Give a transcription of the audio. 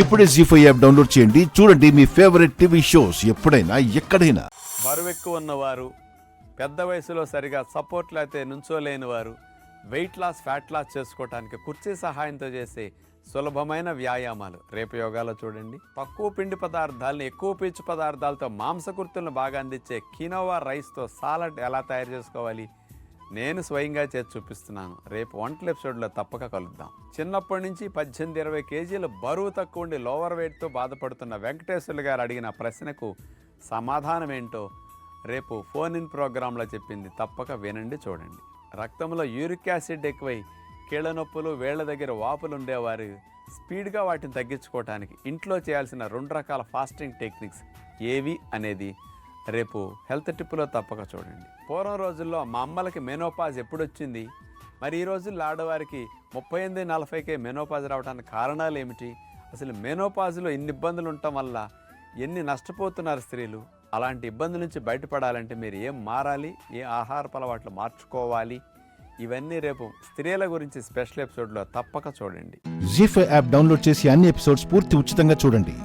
ఇప్పుడే జీ5 app download చేయండి. చూడండి మీ ఫేవరెట్ టీవీ షోస్ ఎప్పుడైనా ఎక్కడైనా. బరువెక్కువ ఉన్నవారు, పెద్ద వయసులో సరిగా సపోర్ట్ లేకపోతే నుంచోలేని వారు, వెయిట్ లాస్ ఫ్యాట్ లాస్ చేసుకోవడానికి కుర్చీ సహాయంతో చేసే సులభమైన వ్యాయామాలు రేపు యోగాలో చూడండి. తక్కువ పిండి పదార్థాలను ఎక్కువ పీచు పదార్థాలతో మాంసకృతులను బాగా అందించే కినోవా రైస్తో సాలడ్ ఎలా తయారు చేసుకోవాలి నేను స్వయంగా చేసి చూపిస్తున్నాను. రేపు వంటల ఎపిసోడ్లో తప్పక కలుద్దాం. చిన్నప్పటి నుంచి 18-20 కేజీలు బరువు తక్కువ ఉండి లోవర్ వెయిట్తో బాధపడుతున్న వెంకటేశ్వర్లు గారు అడిగిన ప్రశ్నకు సమాధానం ఏంటో రేపు ఫోన్ ఇన్ ప్రోగ్రాంలో చెప్పింది. తప్పక వినండి, చూడండి. రక్తంలో యూరిక్ యాసిడ్ ఎక్కువై కీళ్ళ నొప్పులు, వేళ్ల దగ్గర వాపులు ఉండేవారు స్పీడ్గా వాటిని తగ్గించుకోవడానికి ఇంట్లో చేయాల్సిన 2 రకాల ఫాస్టింగ్ టెక్నిక్స్ ఏవి అనేది రేపు హెల్త్ టిప్లో తప్పక చూడండి. పూర్వం రోజుల్లో మా అమ్మలకి మెనోపాజ్ ఎప్పుడొచ్చింది, మరి ఈ రోజుల్లో ఆడవారికి 38-40కే మెనోపాజ్ రావడానికి కారణాలు ఏమిటి, అసలు మెనోపాజ్లో ఇన్ని ఇబ్బందులు ఉండటం వల్ల ఎన్ని నష్టపోతున్నారు స్త్రీలు, అలాంటి ఇబ్బందుల నుంచి బయటపడాలంటే మీరు ఏం మారాలి, ఏ ఆహారపు అలవాట్లు మార్చుకోవాలి, ఇవన్నీ రేపు స్త్రీల గురించి స్పెషల్ ఎపిసోడ్లో తప్పక చూడండి. జీ5 యాప్ డౌన్లోడ్ చేసి అన్ని ఎపిసోడ్స్ పూర్తి ఉచితంగా చూడండి.